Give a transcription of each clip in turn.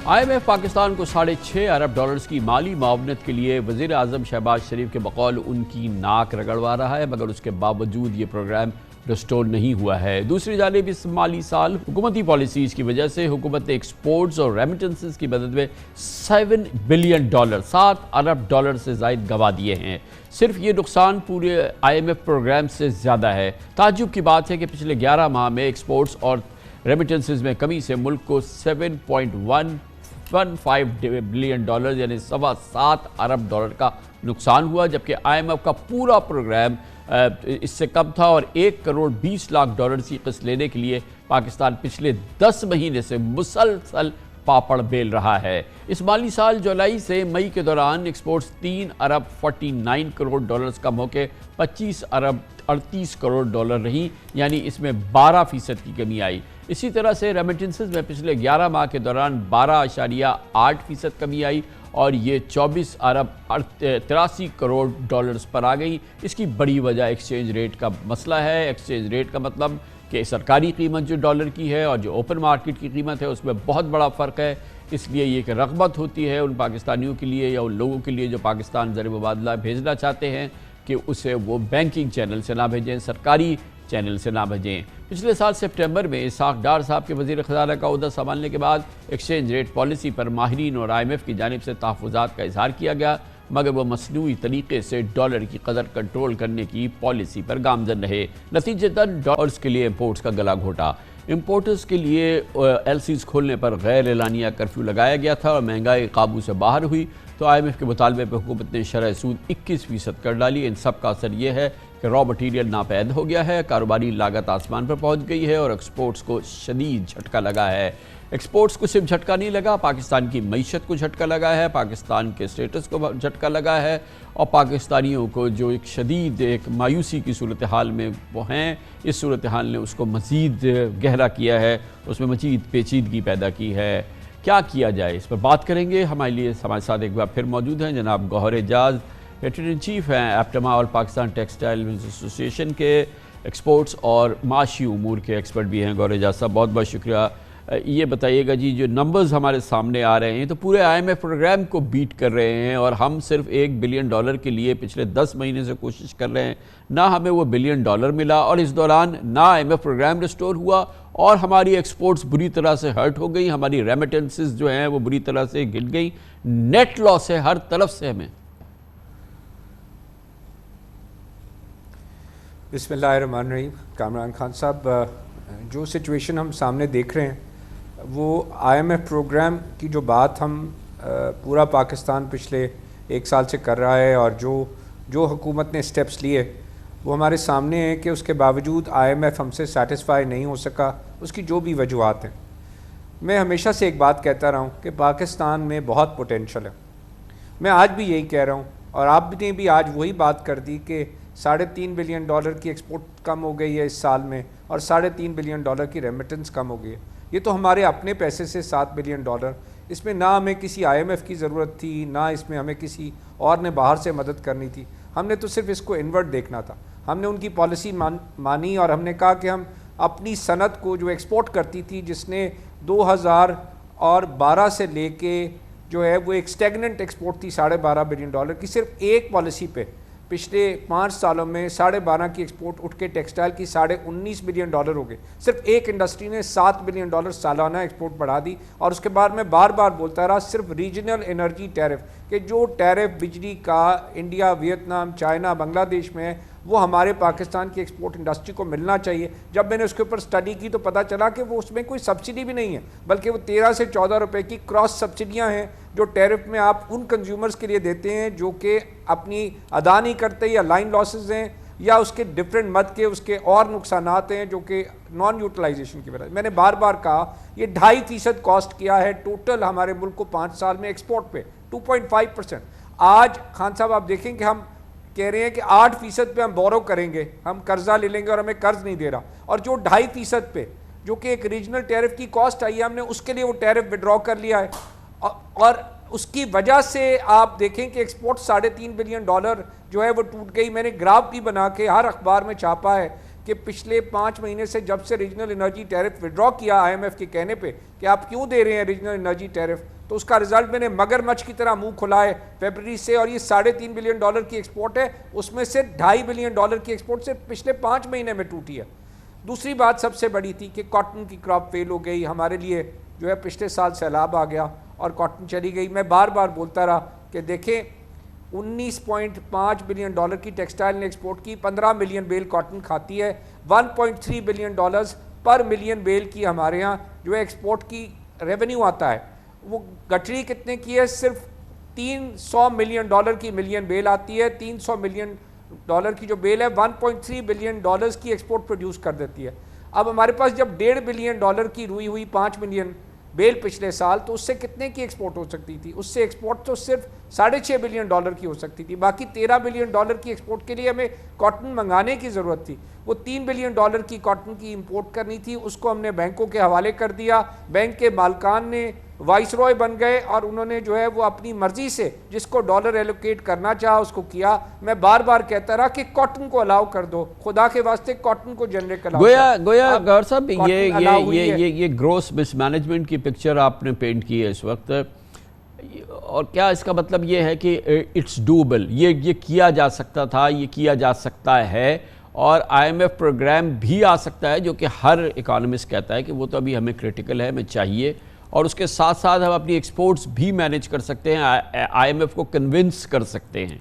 IMF Pakistan کو $6.5 ارب کی مالی معاونت کے لیے وزیر اعظم شہباز شریف کے بقول ان کی ناک رگڑوا رہا ہے، مگر اس کے باوجود یہ پروگرام ریسٹور نہیں ہوا ہے۔ دوسری جانب اس مالی سال حکومتی پالیسیز کی وجہ سے حکومت نے ایکسپورٹس اور ریمیٹنسز کی مدد میں $7 بلین $7 ارب سے زائد گنوا دیے ہیں۔ صرف یہ نقصان پورے IMF پروگرام سے زیادہ ہے۔ تعجب کی بات ہے کہ پچھلے 11 ماہ میں ایکسپورٹس اور ریمیٹنسز میں کمی سے ملک کو $7.115 بلین یعنی $7.25 ارب کا نقصان ہوا، جبکہ IMF کا پورا پروگرام اس سے کم تھا اور $1.20 کروڑ کی قسط لینے کے لیے پاکستان پچھلے 10 مہینے سے مسلسل پاپڑ بیل رہا ہے۔ اس مالی سال جولائی سے مئی کے دوران ایکسپورٹس $3.49 کروڑ کم ہو کے $25.38 کروڑ رہی، یعنی اس میں 12% کی کمی آئی۔ اسی طرح سے ریمیٹنسز میں پچھلے 11 ماہ کے دوران 12.8% کمی آئی اور یہ $24.83 کروڑ پر آ گئی۔ اس کی بڑی وجہ ایکسچینج ریٹ کا مسئلہ ہے۔ ایکسچینج ریٹ کا مطلب کہ سرکاری قیمت جو ڈالر کی ہے اور جو اوپن مارکیٹ کی قیمت ہے اس میں بہت بڑا فرق ہے۔ اس لیے یہ کہ رغبت ہوتی ہے ان پاکستانیوں کے لیے یا ان لوگوں کے لیے جو پاکستان زر مبادلہ بھیجنا چاہتے ہیں کہ اسے وہ بینکنگ چینل سے نہ بھیجیں، سرکاری چینل سے نہ بھیجیں۔ پچھلے سال سپٹمبر میں اسحاق ڈار صاحب کے وزیر خزانہ کا عہدہ سنبھالنے کے بعد ایکسچینج ریٹ پالیسی پر ماہرین اور IMF کی جانب سے تحفظات کا اظہار کیا گیا، مگر وہ مصنوعی طریقے سے ڈالر کی قدر کنٹرول کرنے کی پالیسی پر گامزن رہے۔ نتیجتاً ڈالرز کے لیے امپورٹس کا گلا گھوٹا۔ امپورٹرز کے لیے LCs کھولنے پر غیر اعلانیہ کرفیو لگایا گیا تھا اور مہنگائی قابو سے باہر ہوئی تو IMF کے مطالبے پہ حکومت نے شرح سود 21% کر ڈالی۔ ان سب کا اثر یہ ہے کہ را مٹیریل ناپید ہو گیا ہے، کاروباری لاگت آسمان پر پہنچ گئی ہے اور ایکسپورٹس کو شدید جھٹکا لگا ہے۔ ایکسپورٹس کو صرف جھٹکا نہیں لگا، پاکستان کی معیشت کو جھٹکا لگا ہے، پاکستان کے سٹیٹس کو جھٹکا لگا ہے اور پاکستانیوں کو جو ایک شدید مایوسی کی صورتحال میں وہ ہیں، اس صورتحال نے اس کو مزید گہرا کیا ہے، اس میں مزید پیچیدگی پیدا کی ہے۔ کیا کیا جائے اس پر بات کریں گے۔ ہمارے ساتھ ایک بار پھر موجود ہیں جناب گوہر اعجاز، ایڈیٹر ان چیف ہیں ایپٹما اور پاکستان ٹیکسٹائل ایسوسی ایشن کے، ایکسپورٹس اور معاشی امور کے ایکسپرٹ بھی ہیں۔ گوہر اعجاز صاحب بہت بہت شکریہ۔ یہ بتائیے گا جی، جو نمبرز ہمارے سامنے آ رہے ہیں تو پورے IMF پروگرام کو بیٹ کر رہے ہیں اور ہم صرف $1 بلین کے لیے پچھلے 10 مہینے سے کوشش کر رہے ہیں، نہ ہمیں وہ $1 بلین ملا اور اس دوران نہ IMF پروگرام ریسٹور ہوا اور ہماری ایکسپورٹس بری طرح سے ہرٹ ہو گئی، ہماری ریمیٹنسز جو ہیں وہ بری طرح سے گر گئی، نیٹ لاس ہے ہر طرف سے ہمیں۔ بسم اللہ الرحمن الرحیم۔ کامران خان صاحب، جو سچویشن ہم سامنے دیکھ رہے ہیں وہ IMF پروگرام کی جو بات ہم پورا پاکستان پچھلے 1 سال سے کر رہا ہے اور جو حکومت نے سٹیپس لیے وہ ہمارے سامنے ہیں کہ اس کے باوجود IMF ہم سے سیٹسفائی نہیں ہو سکا، اس کی جو بھی وجوہات ہیں۔ میں ہمیشہ سے ایک بات کہتا رہا ہوں کہ پاکستان میں بہت پوٹینشل ہے، میں آج بھی یہی کہہ رہا ہوں اور آپ نے بھی آج وہی بات کر دی کہ $3.5 بلین کی ایکسپورٹ کم ہو گئی ہے اس سال میں اور $3.5 بلین کی ریمیٹنس کم ہو گئی ہے۔ یہ تو ہمارے اپنے پیسے سے $7 بلین، اس میں نہ ہمیں کسی IMF کی ضرورت تھی، نہ اس میں ہمیں کسی اور نے باہر سے مدد کرنی تھی، ہم نے تو صرف اس کو انورٹ دیکھنا تھا۔ ہم نے ان کی پالیسی مانی اور ہم نے کہا کہ ہم اپنی صنعت کو جو ایکسپورٹ کرتی تھی، جس نے 2012 سے لے کے جو ہے وہ ایک سٹیگننٹ ایکسپورٹ تھی $12.5 بلین کی، صرف ایک پالیسی پہ پچھلے 5 سالوں میں 12.5 کی ایکسپورٹ اٹھ کے ٹیکسٹائل کی $19 بلین ہو گئے۔ صرف ایک انڈسٹری نے $7 بلین سالانہ ایکسپورٹ بڑھا دی اور اس کے بعد میں بار بار بولتا رہا صرف ریجنل انرجی ٹیرف، کہ جو ٹیرف بجلی کا انڈیا، ویتنام، چائنا، بنگلہ دیش میں ہے وہ ہمارے پاکستان کی ایکسپورٹ انڈسٹری کو ملنا چاہیے۔ جب میں نے اس کے اوپر سٹڈی کی تو پتہ چلا کہ وہ اس میں کوئی سبسڈی بھی نہیں ہے، بلکہ وہ 13 سے 14 روپے کی کراس سبسڈیاں ہیں جو ٹیرف میں آپ ان کنزیومرز کے لیے دیتے ہیں جو کہ اپنی ادا نہیں کرتے یا لائن لاسز ہیں یا اس کے ڈفرینٹ مد کے اس کے اور نقصانات ہیں جو کہ نان یوٹیلائزیشن کی وجہ سے۔ میں نے بار بار کہا یہ 2.5% کاسٹ کیا ہے ٹوٹل ہمارے ملک کو 5 سال میں ایکسپورٹ پہ 2.5%۔ آج خان صاحب آپ دیکھیں کہ ہم کہہ رہے ہیں کہ 8% پہ ہم بورو کریں گے، ہم قرضہ لے لیں گے اور ہمیں قرض نہیں دے رہا، اور جو 2.5% پہ جو کہ ایک ریجنل ٹیرف کی کاسٹ آئی ہے ہم نے اس کے لیے وہ ٹیرف وڈرا کر لیا ہے اور اس کی وجہ سے آپ دیکھیں کہ ایکسپورٹ $3.5 بلین جو ہے وہ ٹوٹ گئی۔ میں نے گراف بھی بنا کے ہر اخبار میں چھاپا ہے کہ پچھلے 5 مہینے سے جب سے ریجنل انرجی ٹیرف وڈرا کیا IMF کے کہنے پہ کہ آپ کیوں دے رہے ہیں ریجنل انرجی ٹیرف, تو اس کا رزلٹ میں نے مگر مچھ کی طرح منہ کھلا ہے فیبرری سے, اور یہ $3.5 بلین کی ایکسپورٹ ہے, اس میں سے $2.5 بلین کی ایکسپورٹ سے پچھلے 5 مہینے میں ٹوٹی ہے. دوسری بات سب سے بڑی تھی کہ کاٹن کی کراپ فیل ہو گئی, ہمارے لیے جو ہے پچھلے سال سیلاب آ گیا اور کاٹن چلی گئی. میں بار بار بولتا رہا کہ دیکھیں $19.5 بلین کی ٹیکسٹائل نے ایکسپورٹ کی, 15 ملین بیل کاٹن کھاتی ہے, $1.3 بلین پر ملین بیل کی ہمارے ہاں جو ہے ایکسپورٹ کی ریونیو آتا ہے. وہ گٹری کتنے کی ہے, صرف $300 ملین کی ملین بیل آتی ہے. $300 ملین کی جو بیل ہے 1.3 بلین کی ایکسپورٹ پروڈیوس کر دیتی ہے. اب ہمارے پاس جب $1.5 بلین کی روئی ہوئی 5 ملین بیل پچھلے سال, تو اس سے کتنے کی ایکسپورٹ ہو سکتی تھی؟ اس سے ایکسپورٹ تو صرف $6.5 بلین کی ہو سکتی تھی. باقی $13 بلین کی ایکسپورٹ کے لیے ہمیں کاٹن منگانے کی ضرورت تھی. وہ $3 بلین کی کاٹن کی امپورٹ کرنی تھی, اس کو ہم نے بینکوں کے حوالے کر دیا. بینک کے مالکان نے وائس رائے بن گئے اور انہوں نے جو ہے وہ اپنی مرضی سے جس کو ڈالر ایلوکیٹ کرنا چاہا اس کو کیا. میں بار بار کہتا رہا کہ کاٹن کو الاؤ کر دو, خدا کے واسطے کاٹن کو جنریٹ الاؤ. گویا گور صاحب یہ گروس مس مینجمنٹ کی پکچر آپ نے پینٹ کی ہے اس وقت, اور کیا اس کا مطلب یہ ہے کہ اٹس ڈوبل, یہ کیا جا سکتا تھا, یہ کیا جا سکتا ہے, اور IMF پروگرام بھی آ سکتا ہے جو کہ ہر اکانومسٹ کہتا ہے کہ وہ تو ابھی ہمیں کریٹیکل ہے, ہمیں چاہیے, اور اس کے ساتھ ساتھ ہم اپنی ایکسپورٹس بھی مینیج کر سکتے ہیں, IMF کو کنونس کر سکتے ہیں.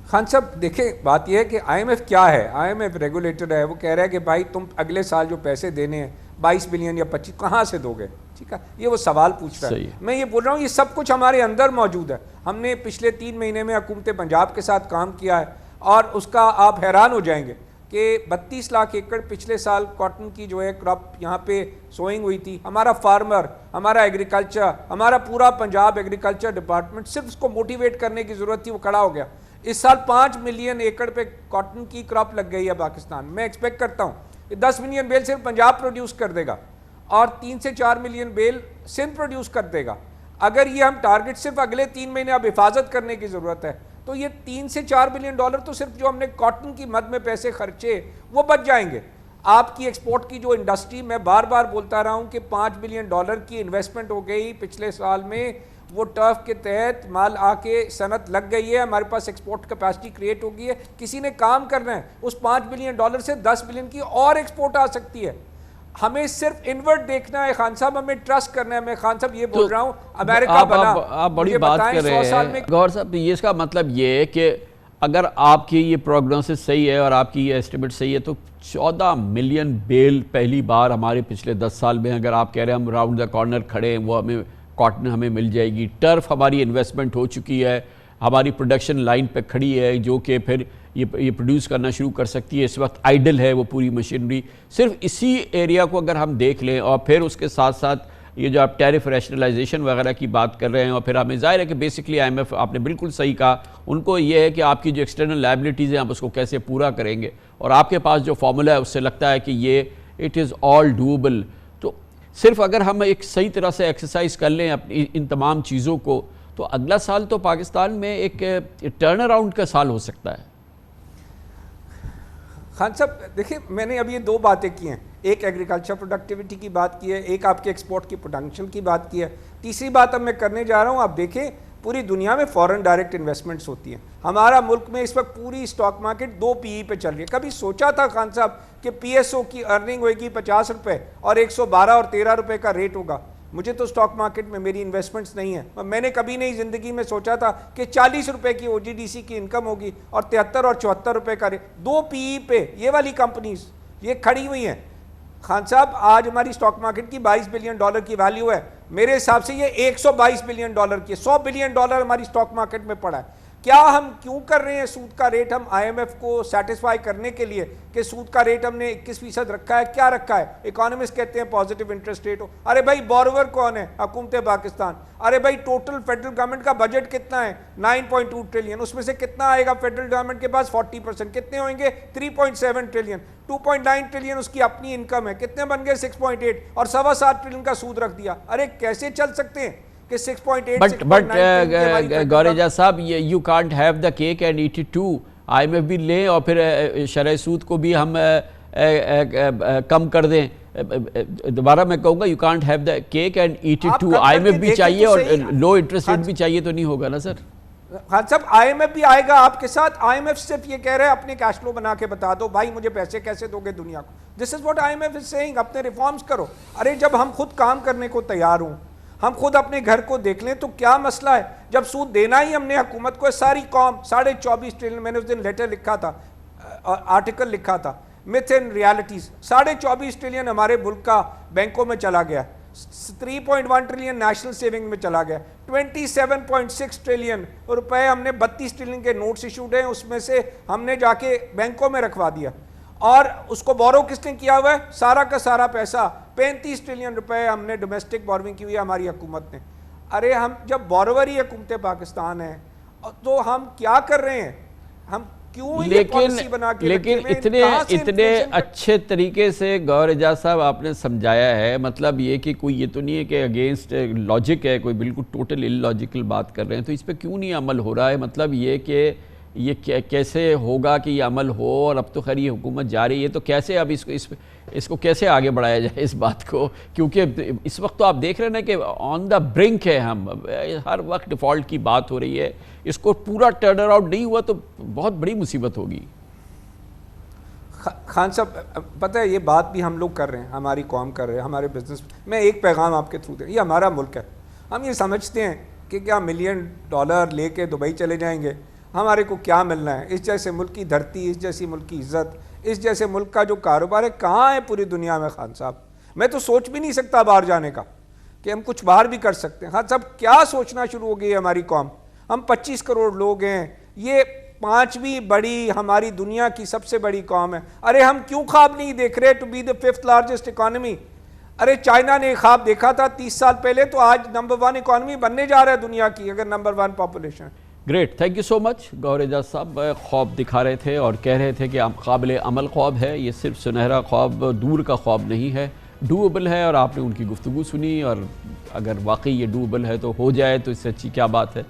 خان صاحب دیکھیں بات یہ ہے کہ IMF کیا ہے, IMF ریگولیٹر ہے. وہ کہہ رہا ہے کہ بھائی تم اگلے سال جو پیسے دینے ہیں 22 بلین یا 25 کہاں سے دو گے, ٹھیک ہے, یہ وہ سوال پوچھ رہا ہے. میں یہ بول رہا ہوں یہ سب کچھ ہمارے اندر موجود ہے. ہم نے پچھلے 3 مہینے میں حکومت پنجاب کے ساتھ کام کیا ہے, اور اس کا آپ حیران ہو جائیں گے کہ 32 لاکھ ایکڑ پچھلے سال کاٹن کی جو ہے کراپ یہاں پہ سوئنگ ہوئی تھی. ہمارا فارمر, ہمارا ایگریکلچر, ہمارا پورا پنجاب ایگریکلچر ڈپارٹمنٹ, صرف اس کو موٹیویٹ کرنے کی ضرورت تھی, وہ کھڑا ہو گیا. اس سال 5 ملین ایکڑ پہ کاٹن کی کراپ لگ گئی ہے پاکستان. میں ایکسپیکٹ کرتا ہوں 10 ملین بیل صرف پنجاب پروڈیوس کر دے گا اور 3 سے 4 ملین بیل سندھ پروڈیوس کر دے گا. اگر یہ ہم ٹارگٹ صرف اگلے 3 مہینے اب حفاظت کرنے کی ضرورت ہے, تو یہ 3 سے 4 بلین ڈالر تو صرف جو ہم نے کاٹن کی مد میں پیسے خرچے وہ بچ جائیں گے. آپ کی ایکسپورٹ کی جو انڈسٹری, میں بار بار بولتا رہا ہوں کہ $5 بلین کی انویسٹمنٹ ہو گئی پچھلے سال میں, وہ ٹرف کے تحت مال آ کے صنعت لگ گئی ہے, ہمارے پاس ایکسپورٹ کیپیسٹی کریٹ ہو گئی ہے. کسی نے کام کرنا ہے, اس $5 بلین سے 10 بلین کی اور ایکسپورٹ آ سکتی ہے. ہمیں صرف انورٹ دیکھنا ہے خان صاحب, ہمیں ٹرسٹ کرنا ہے. میں خان صاحب یہ بول رہا ہوں امریکہ بنا, آپ بڑی بات کر رہے ہیں گور صاحب. یہ اس کا مطلب یہ ہے کہ اگر آپ کی یہ پروگنوسس صحیح ہے اور آپ کی یہ ایسٹیمیٹ صحیح ہے, تو 14 ملین بیل پہلی بار ہمارے پچھلے 10 سال میں, اگر آپ کہہ رہے ہیں ہم راؤنڈ دا کارنر کھڑے ہیں, وہ ہمیں کاٹن ہمیں مل جائے گی. ٹرف ہماری انویسٹمنٹ ہو چکی ہے, ہماری پروڈکشن لائن پہ کھڑی ہے, جو کہ پھر یہ پروڈیوس کرنا شروع کر سکتی ہے. اس وقت آئیڈل ہے وہ پوری مشینری. صرف اسی ایریا کو اگر ہم دیکھ لیں, اور پھر اس کے ساتھ ساتھ یہ جو آپ ٹیرف ریشنلائزیشن وغیرہ کی بات کر رہے ہیں, اور پھر ہمیں ظاہر ہے کہ بیسکلی IMF, آپ نے بالکل صحیح کہا, ان کو یہ ہے کہ آپ کی جو ایکسٹرنل لائبلٹیز ہیں آپ اس کو کیسے پورا کریں گے, اور آپ کے پاس جو فارمولا ہے اس سے لگتا ہے کہ یہ اٹ از آل ڈوبل. تو صرف اگر ہم ایک صحیح طرح سے ایکسرسائز کر لیں اپنی ان تمام چیزوں کو, تو اگلا سال تو پاکستان میں ایک ٹرن اراؤنڈ کا سال ہو سکتا ہے. خان صاحب دیکھیں, میں نے اب یہ 2 باتیں کی ہیں, ایک ایگریکلچر پروڈکٹیوٹی کی بات کی ہے, ایک آپ کے ایکسپورٹ کی پوٹینشیل کی بات کی ہے. تیسری بات اب میں کرنے جا رہا ہوں, آپ دیکھیں پوری دنیا میں فورن ڈائریکٹ انویسٹمنٹس ہوتی ہیں. ہمارا ملک میں اس وقت پوری اسٹاک مارکیٹ 2 PE پہ چل رہی ہے. کبھی سوچا تھا خان صاحب کہ PSO کی ارننگ ہوئے گی $50 اور 112 اور 13 روپے کا ریٹ ہوگا؟ مجھے تو اسٹاک مارکیٹ میں میری انویسٹمنٹس نہیں ہیں. میں نے کبھی نہیں زندگی میں سوچا تھا کہ 40 روپے کی OGDC کی انکم ہوگی اور 73 اور 74 روپے کا ریٹ. 2 PE پہ یہ والی کمپنیز یہ کھڑی ہوئی ہیں. خان صاحب آج ہماری اسٹاک مارکیٹ کی $22 بلین کی ویلیو ہے. میرے حساب سے یہ $122 بلین کی, $100 بلین ہماری اسٹاک مارکیٹ میں پڑا ہے. کیا ہم کیوں کر رہے ہیں سود کا ریٹ؟ ہم IMF کو سیٹسفائی کرنے کے لیے کہ سود کا ریٹ ہم نے 21% رکھا ہے. کیا رکھا ہے؟ اکانومسٹ کہتے ہیں پازیٹیو انٹرسٹ ریٹ ہو. ارے بھائی بورور کون ہے؟ حکومت پاکستان. ارے بھائی ٹوٹل فیڈرل گورنمنٹ کا بجٹ کتنا ہے؟ 9.2 ٹریلین. اس میں سے کتنا آئے گا فیڈرل گورنمنٹ کے پاس؟ 40%. کتنے ہوئیں گے؟ 3.7 ٹریلین. 2.9 ٹریلین اس کی اپنی انکم ہے. کتنے بن گئے؟ 6.8. اور 7.25 ٹریلین کا سود رکھ دیا. ارے کیسے چل سکتے ہیں کہ 6.8 بٹ گوریجا صاحب, you can't have the cake and eat it too. IMF بھی لیں اور پھر شرح سود کو بھی ہم کم کر دیں. دوبارہ میں کہوں گا you can't have the cake and eat it too. IMF بھی چاہیے اور لو انٹرسٹ ریٹ بھی چاہیے, تو نہیں ہوگا نا سر. خان صاحب IMF بھی آئے گا آپ کے ساتھ. IMF صرف یہ کہہ رہے ہیں اپنے کیش فلو بنا کے بتا دو بھائی, مجھے پیسے کیسے دو گے دنیا کو. This is what IMF is seeing. اپنے ریفارمز کرو. ارے جب ہم خود کام کرنے کو تیار ہوں, ہم خود اپنے گھر کو دیکھ لیں تو کیا مسئلہ ہے. جب سود دینا ہی ہم نے حکومت کو, ساری قوم 24.5 ٹریلین, میں نے اس دن لیٹر لکھا تھا, آرٹیکل لکھا تھا, myth and realities. 24.5 ٹریلین ہمارے ملک کا بینکوں میں چلا گیا, 3.1 ٹریلین نیشنل سیونگ میں چلا گیا, 27.6 ٹریلین روپے ہم نے 32 ٹریلین کے نوٹس ایشوڈ ہیں, اس میں سے ہم نے جا کے بینکوں میں رکھوا دیا. اور اس کو بورو کس نے کیا ہوا ہے؟ سارا کا سارا پیسہ 35 ٹریلین روپے ہم نے ڈومیسٹک بوروئنگ کی ہوئی ہے ہماری حکومت نے. ارے ہم جب بورور ہی حکومت پاکستان ہے تو ہم کیا کر رہے ہیں؟ ہم لیکن اتنے اچھے طریقے سے گور اعجاز صاحب آپ نے سمجھایا ہے. مطلب یہ کہ کوئی یہ تو نہیں ہے کہ اگینسٹ لاجک ہے, کوئی بالکل ٹوٹل ان لاجیکل بات کر رہے ہیں, تو اس پہ کیوں نہیں عمل ہو رہا ہے؟ مطلب یہ کہ یہ کیسے ہوگا کہ یہ عمل ہو, اور اب تو خیر یہ حکومت جا رہی ہے تو کیسے اب اس کو کیسے آگے بڑھایا جائے اس بات کو؟ کیونکہ اس وقت تو آپ دیکھ رہے ہیں کہ آن دا برنک ہے ہم, ہر وقت ڈیفالٹ کی بات ہو رہی ہے. اس کو پورا ٹرن اراؤنڈ نہیں ہوا تو بہت بڑی مصیبت ہوگی. خان صاحب پتہ ہے یہ بات بھی ہم لوگ کر رہے ہیں, ہماری قوم کر رہے ہیں, ہمارے بزنس. میں ایک پیغام آپ کے تھرو دیں, یہ ہمارا ملک ہے. ہم یہ سمجھتے ہیں کہ کیا $1 ملین لے کے دبئی چلے جائیں گے, ہمارے کو کیا ملنا ہے؟ اس جیسے ملک کی دھرتی, اس جیسی ملک کی عزت, اس جیسے ملک کا جو کاروبار ہے کہاں ہے پوری دنیا میں. خان صاحب میں تو سوچ بھی نہیں سکتا باہر جانے کا کہ ہم کچھ باہر بھی کر سکتے ہیں. خان صاحب کیا سوچنا شروع ہو گئی ہے ہماری قوم. ہم 25 کروڑ لوگ ہیں, یہ 5ویں بڑی ہماری دنیا کی سب سے بڑی قوم ہے. ارے ہم کیوں خواب نہیں دیکھ رہے to be the 5th largest economy? ارے چائنا نے خواب دیکھا تھا 30 سال پہلے, تو آج نمبر 1 اکانومی بننے جا رہا ہے دنیا کی, اگر number 1 population. Great, thank you so much. Gohar Ejaz صاحب خواب دکھا رہے تھے اور کہہ رہے تھے کہ قابل عمل خواب ہے, یہ صرف سنہرا خواب, دور کا خواب نہیں ہے, ڈویبل ہے. اور آپ نے ان کی گفتگو سنی, اور اگر واقعی یہ ڈویبل ہے تو ہو جائے تو اس سے اچھی کیا بات ہے.